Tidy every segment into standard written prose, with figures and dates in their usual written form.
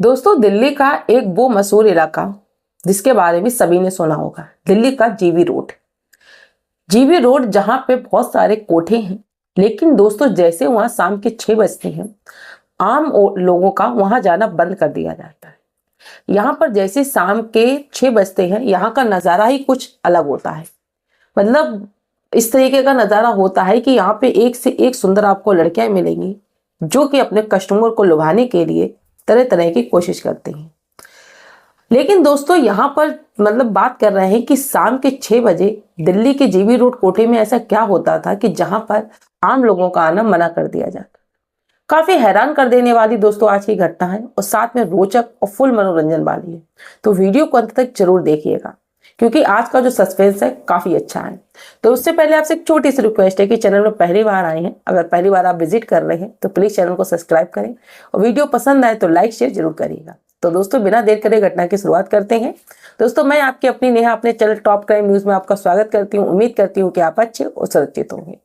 दोस्तों, दिल्ली का एक वो मशहूर इलाका जिसके बारे में सभी ने सुना होगा, दिल्ली का जीवी रोड। जीवी रोड जहां पे बहुत सारे कोठे हैं, लेकिन दोस्तों जैसे वहां शाम के 6 बजते हैं, आम लोगों का वहां जाना बंद कर दिया जाता है। यहाँ पर जैसे शाम के 6 बजते हैं, यहाँ का नज़ारा ही कुछ अलग होता है। मतलब इस तरीके का नज़ारा होता है कि यहाँ पे एक से एक सुंदर आपको लड़कियां मिलेंगी, जो कि अपने कस्टमर को लुभाने के लिए तरह तरह की कोशिश करती हैं। लेकिन दोस्तों यहाँ पर बात कर रहे हैं कि शाम के 6 बजे दिल्ली के जीवी रोड कोठे में ऐसा क्या होता था कि जहां पर आम लोगों का आना मना कर दिया जाता। काफी हैरान कर देने वाली दोस्तों आज की घटना है, और साथ में रोचक और फुल मनोरंजन वाली है। तो वीडियो को अंत तक जरूर देखिएगा, क्योंकि आज का जो सस्पेंस है काफी अच्छा है। तो उससे पहले आपसे एक छोटी सी रिक्वेस्ट है कि चैनल में पहली बार आए हैं, अगर पहली बार आप विजिट कर रहे हैं तो प्लीज चैनल को सब्सक्राइब करें, और वीडियो पसंद आए तो लाइक शेयर जरूर करिएगा। तो दोस्तों बिना देर करे घटना की शुरुआत करते हैं। दोस्तों मैं आपकी अपनी नेहा अपने चैनल टॉप क्राइम न्यूज में आपका स्वागत करती हूँ। उम्मीद करती हूँ कि आप अच्छे और सुरक्षित होंगे।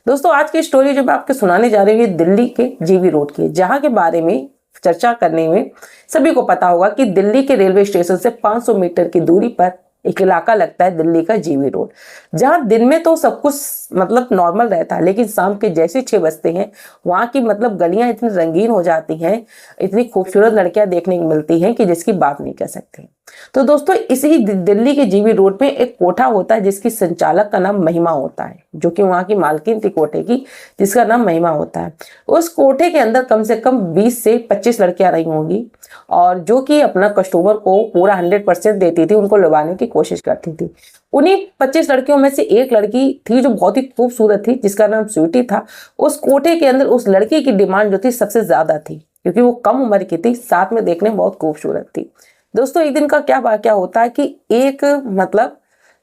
दोस्तों आज की स्टोरी जो मैं आपको सुनाने जा रही हूँ दिल्ली के जीवी रोड की, जहाँ के बारे में चर्चा करने में सभी को पता होगा कि दिल्ली के रेलवे स्टेशन से 500 मीटर की दूरी पर एक इलाका लगता है दिल्ली का जीवी रोड, जहां दिन में तो सब कुछ नॉर्मल रहता है, लेकिन शाम के जैसे 6 बजते हैं वहां की गलियां इतनी रंगीन हो जाती हैं, इतनी खूबसूरत लड़कियां देखने को मिलती हैं कि जिसकी बात नहीं कर सकते। तो दोस्तों इसी दिल्ली के जीवी रोड पे एक कोठा होता है जिसकी संचालक का नाम महिमा होता है, जो कि वहां की मालकिन थी कोठे की, जिसका नाम महिमा होता है। उस कोठे के अंदर कम से कम 20 से 25 लड़कियां रही होंगी, और जो कि अपना कस्टमर को पूरा 100% देती थी, उनको लुभाने की कोशिश करती थी। उन्हीं 25 लड़कियों में से एक लड़की थी जो बहुत ही खूबसूरत थी, जिसका नाम स्वीटी था। उस कोठे के अंदर उस लड़की की डिमांड जो थी सबसे ज्यादा थी, क्योंकि वो कम उम्र की थी, साथ में देखने में बहुत खूबसूरत थी। दोस्तों एक दिन का क्या वाकया होता है कि एक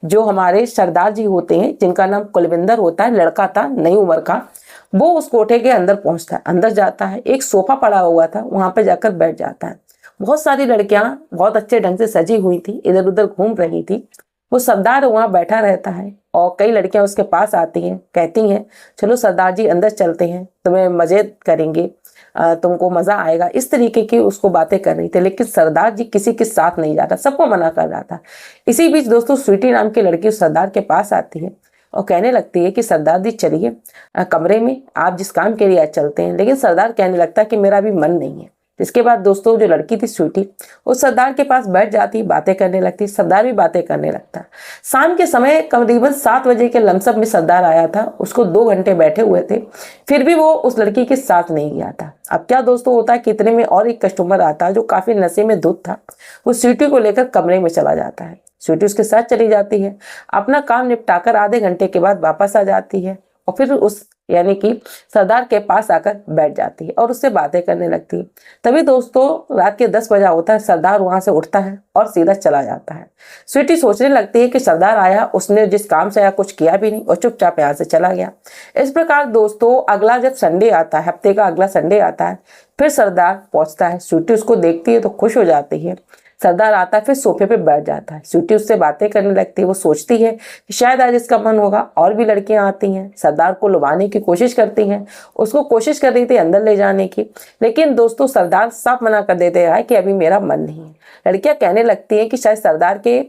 जो हमारे सरदार जी होते हैं, जिनका नाम कुलविंदर होता है, लड़का था नई उम्र का, वो उस कोठे के अंदर पहुंचता है। अंदर जाता है, एक सोफा पड़ा हुआ था, वहां पे जाकर बैठ जाता है। बहुत सारी लड़कियां बहुत अच्छे ढंग से सजी हुई थी, इधर उधर घूम रही थी। वो सरदार वहां बैठा रहता है, और कई लड़कियां उसके पास आती हैं, कहती हैं चलो सरदार जी अंदर चलते हैं, तुम्हें मजे करेंगे, तुमको मजा आएगा। इस तरीके की उसको बातें कर रही थी, लेकिन सरदार जी किसी के साथ नहीं जाता, सबको मना कर रहा था। इसी बीच दोस्तों स्वीटी नाम की लड़की सरदार के पास आती है और कहने लगती है कि सरदार जी चलिए कमरे में, आप जिस काम के लिए आज चलते हैं। लेकिन सरदार कहने लगता है कि मेरा अभी मन नहीं है। इसके बाद दोस्तों जो लड़की थी स्वीटी, वो सरदार के पास बैठ जाती, बातें करने लगती, सरदार भी बातें करने लगता। शाम के समय करीबन 7 बजे के लमसम में सरदार आया था, उसको 2 घंटे बैठे हुए थे, फिर भी वो उस लड़की के साथ नहीं गया था। अब क्या दोस्तों होता है कि इतने में और एक कस्टमर आता है जो काफी नशे में धुत था। वो स्वीटी को लेकर कमरे में चला जाता है। स्वीटी उसके साथ चली जाती है, अपना काम निपटाकर आधे घंटे के बाद वापस आ जाती है, और फिर उस कि सरदार के पास आकर बैठ जाती है और उससे बातें करने लगती है। तभी दोस्तों रात के 10 बजा होता है, सरदार वहां से उठता है और सीधा चला जाता है। स्वीटी सोचने लगती है कि सरदार आया, उसने जिस काम से आया कुछ किया भी नहीं, और चुपचाप यहाँ से चला गया। इस प्रकार दोस्तों अगला जब संडे आता है, हफ्ते का अगला संडे आता है, फिर सरदार पहुंचता है। स्वीटी उसको देखती है तो खुश हो जाती है। सरदार आता है, फिर सोफे पे बैठ जाता है। स्वीटी उससे बातें करने लगती है। वो सोचती है कि शायद आज इसका मन होगा, और भी लड़कियां आती हैं, सरदार को लुभाने की कोशिश करती हैं, उसको कोशिश कर रही थी अंदर ले जाने की। लेकिन दोस्तों सरदार साफ मना कर देते हैं कि अभी मेरा मन नहीं है। लड़कियां कहने लगती हैं कि शायद सरदार के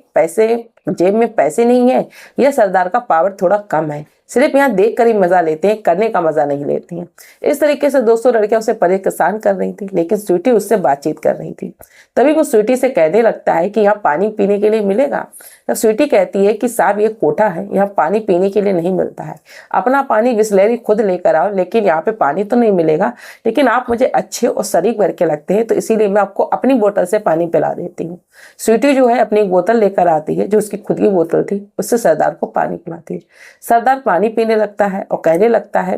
जेब में पैसे नहीं है, या सरदार का पावर थोड़ा कम है, सिर्फ यहाँ देख कर ही मजा लेते हैं, करने का मजा नहीं लेती हैं। इस तरीके से दोस्तों लड़कियां उसे परेशान कर रही थी, लेकिन स्वीटी उससे बातचीत कर रही थी। तभी वो स्वीटी से कहने लगता है कि यहाँ पानी पीने के लिए मिलेगा। तब स्वीटी कहती है कि साहब ये कोठा है, यहाँ पानी पीने के लिए नहीं मिलता है, अपना पानी बिस्लेरी खुद लेकर आओ, लेकिन यहाँ पे पानी तो नहीं मिलेगा, लेकिन आप मुझे अच्छे और शरीक भर के लगते हैं, तो इसीलिए मैं आपको अपनी बोतल से पानी पिला देती हूँ। स्वीटी जो है अपनी एक बोतल लेकर आती है, जो उसकी खुद की बोतल थी, उससे सरदार को पानी पिलाती है। सरदार पानी पीने लगता है और कहने लगता है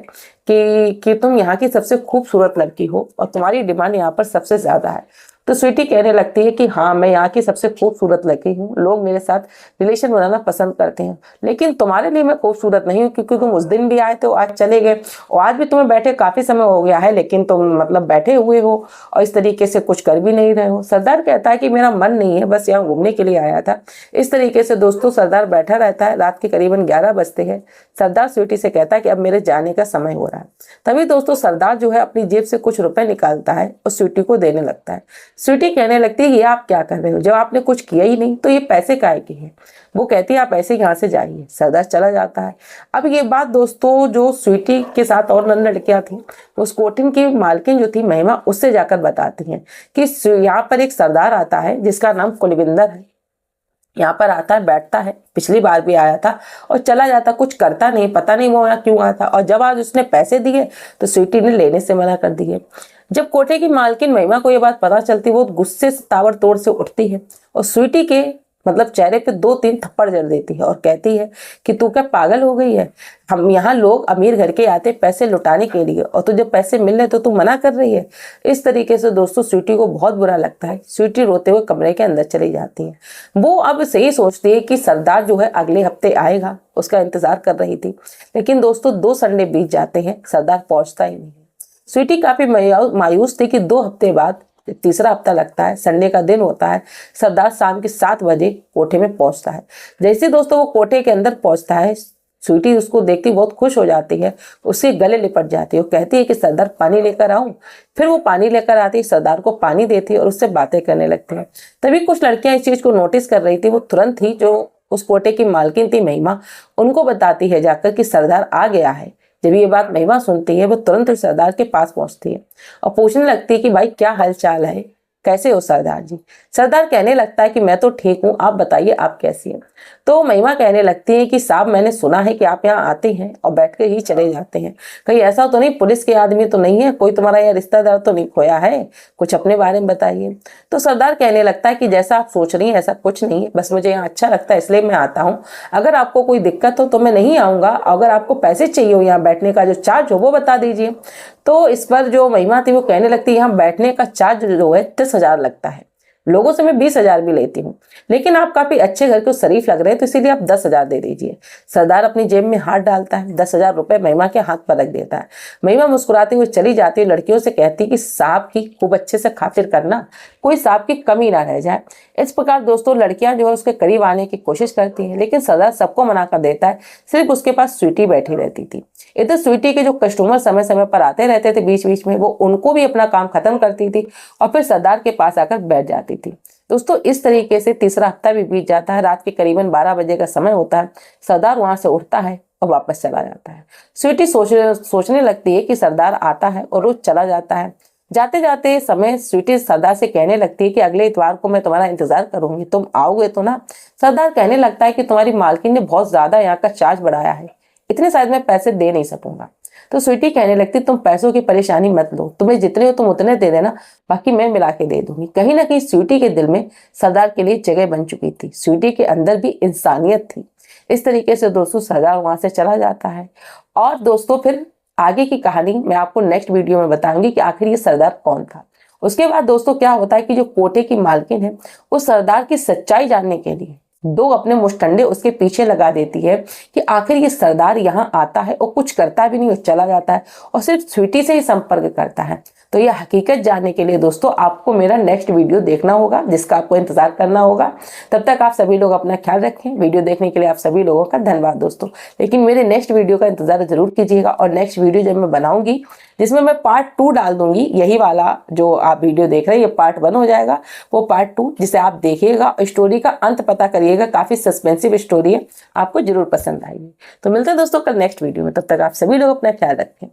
कि तुम यहाँ की सबसे खूबसूरत लड़की हो, और तुम्हारी डिमांड यहाँ पर सबसे ज्यादा है। तो स्वीटी कहने लगती है कि हाँ मैं यहाँ की सबसे खूबसूरत लड़की हूँ, लोग मेरे साथ रिलेशन बनाना पसंद करते हैं, लेकिन तुम्हारे लिए मैं खूबसूरत नहीं हूँ, क्योंकि तुम उस दिन भी आए थे, आज चले गए, और आज भी तुम्हें बैठे काफी समय हो गया है, लेकिन तुम बैठे हुए हो और इस तरीके से कुछ कर भी नहीं रहे हो। सरदार कहता है कि मेरा मन नहीं है, बस यहाँ घूमने के लिए आया था। इस तरीके से दोस्तों सरदार बैठा रहता है। रात के करीबन 11 बजते हैं। सरदार स्वीटी से कहता है कि अब मेरे जाने का समय हो रहा है। तभी दोस्तों सरदार जो है अपनी जेब से कुछ रुपए निकालता है और स्वीटी को देने लगता है। स्वीटी कहने लगती है ये आप क्या कर रहे हो, जब आपने कुछ किया ही नहीं तो ये पैसे काहे के हैं। वो कहती है आप ऐसे यहाँ से जाइए। सरदार चला जाता है। अब ये बात दोस्तों जो स्वीटी के साथ और नन्ही लड़कियां थी, उस कोठिन की मालकिन जो थी महिमा, उससे जाकर बताती हैं कि यहाँ पर एक सरदार आता है जिसका नाम कुलविंदर है। यहाँ पर आता है, बैठता है, पिछली बार भी आया था और चला जाता, कुछ करता नहीं, पता नहीं वो यहाँ क्यों आया था। और जब आज उसने पैसे दिए तो स्वीटी ने लेने से मना कर दिए। जब कोठे की मालकिन महिमा को ये बात पता चलती, वो गुस्से से ताबड़तोड़ से उठती है और स्वीटी के चेहरे पे 2-3 थप्पड़ जड़ देती है और कहती है कि तू क्या पागल हो गई है, हम यहाँ लोग अमीर घर के आते पैसे लुटाने के लिए और तुझे पैसे मिल रहे तो तू मना कर रही है। इस तरीके से दोस्तों स्वीटी को बहुत बुरा लगता है। स्वीटी रोते हुए कमरे के अंदर चली जाती है। वो अब से ही सोचती है कि सरदार जो है अगले हफ्ते आएगा, उसका इंतजार कर रही थी। लेकिन दोस्तों 2 संडे बीत जाते हैं, सरदार पहुंचता ही नहीं है। स्वीटी काफी मायूस थी कि 2 हफ्ते बाद तीसरा हफ्ता लगता है, संडे का दिन होता है। सरदार शाम के 7 बजे कोठे में पहुंचता है। जैसे दोस्तों वो कोठे के अंदर पहुंचता है, स्वीटी उसको देखती बहुत खुश हो जाती है, उसके गले लिपट जाती है। वो कहती है कि सरदार पानी लेकर आऊं। फिर वो पानी लेकर आती है, सरदार को पानी देती है और उससे बातें करने लगती है। तभी कुछ लड़कियां इस चीज को नोटिस कर रही थी। वो तुरंत ही जो उस कोठे की मालकिन थी महिमा, उनको बताती है जाकर कि सरदार आ गया है। जब ये बात महिमा सुनती है, वो तुरंत सरदार के पास पहुंचती है और पूछने लगती है कि भाई क्या हाल चाल है, कैसे हो सरदार जी। सरदार कहने लगता है कि मैं तो ठीक हूँ, आप बताइए आप कैसी हैं। तो महिमा कहने लगती है कि साहब मैंने सुना है कि आप यहाँ आते हैं और बैठ के ही चले जाते हैं, कहीं ऐसा तो नहीं पुलिस के आदमी तो नहीं है, कोई तुम्हारा यहाँ रिश्तेदार तो नहीं खोया है, कुछ अपने बारे में बताइए। तो सरदार कहने लगता है कि जैसा आप सोच रही हैं ऐसा कुछ नहीं है, बस मुझे यहाँ अच्छा लगता है इसलिए मैं आता हूँ। अगर आपको कोई दिक्कत हो तो मैं नहीं आऊँगा, अगर आपको पैसे चाहिए हो यहाँ बैठने का जो चार्ज हो वो बता दीजिए। तो इस पर जो महिमा थी वो कहने लगती है यहाँ बैठने का चार्ज जो है 10,000 लगता है, लोगों से मैं 20,000 भी लेती हूँ, लेकिन आप काफी अच्छे घर के शरीफ लग रहे हैं तो इसीलिए आप 10,000 दे दीजिए। सरदार अपनी जेब में हाथ डालता है, 10,000 रुपए महिमा के हाथ पर रख देता है। महिमा मुस्कुराते हुए चली जाती है, लड़कियों से कहती कि साहब की खूब अच्छे से खातिर करना, कोई साहब की कमी ना रह जाए। इस प्रकार दोस्तों लड़कियां जो है उसके करीब आने की कोशिश करती हैं, लेकिन सरदार सबको मना कर देता है। सिर्फ उसके पास स्वीटी बैठी रहती थी। इधर स्वीटी के जो कस्टमर समय समय पर आते रहते थे बीच बीच में, वो उनको भी अपना काम खत्म करती थी और फिर सरदार के पास आकर बैठ जाती थी। दोस्तों इस तरीके से तीसरा हफ्ता भी बीत जाता है। रात के करीबन 12 बजे का समय होता है। सरदार वहां से उठता है और वापस चला जाता है। स्वीटी सोचने लगती है कि सरदार आता है और रोज चला जाता है। जाते जाते समय स्वीटी सरदार से कहने लगती है कि अगले इतवार को मैं तुम्हारा इंतजार करूंगी, तुम आओगे तो ना। सरदार कहने लगता है कि तुम्हारी मालकिन ने बहुत ज्यादा यहाँ का चार्ज बढ़ाया है, इतने शायद मैं पैसे दे नहीं सकूंगा। तो स्वीटी कहने लगती तुम पैसों की परेशानी मत लो, तुम्हें जितने हो तुम उतने दे देना, बाकी मैं मिला के दे दूंगी। कहीं ना कहीं स्वीटी के दिल में सरदार के लिए जगह बन चुकी थी, स्वीटी के अंदर भी इंसानियत थी। इस तरीके से दोस्तों सरदार वहां से चला जाता है। और दोस्तों फिर आगे की कहानी मैं आपको नेक्स्ट वीडियो में बताऊंगी कि आखिर ये सरदार कौन था। उसके बाद दोस्तों क्या होता है कि जो कोठे की मालकिन है वो सरदार की सच्चाई जानने के लिए 2 अपने मुस्टंडे उसके पीछे लगा देती है कि आखिर ये सरदार यहाँ आता है और कुछ करता भी नहीं, वो चला जाता है और सिर्फ स्वीटी से ही संपर्क करता है। तो यह हकीकत जानने के लिए दोस्तों आपको मेरा नेक्स्ट वीडियो देखना होगा, जिसका आपको इंतजार करना होगा। तब तक आप सभी लोग अपना ख्याल रखें। वीडियो देखने के लिए आप सभी लोगों का धन्यवाद दोस्तों। लेकिन मेरे नेक्स्ट वीडियो का इंतजार जरूर कीजिएगा और नेक्स्ट वीडियो जब मैं बनाऊंगी जिसमें मैं पार्ट 2 डाल दूंगी, यही वाला जो आप वीडियो देख रहे हैं ये पार्ट 1 हो जाएगा, वो पार्ट 2 जिसे आप देखिएगा, स्टोरी का अंत पता करिएगा, काफी सस्पेंसिव स्टोरी है, आपको जरूर पसंद आएगी। तो मिलते हैं दोस्तों कल नेक्स्ट वीडियो में, तब तक आप सभी लोग अपना ख्याल रखें।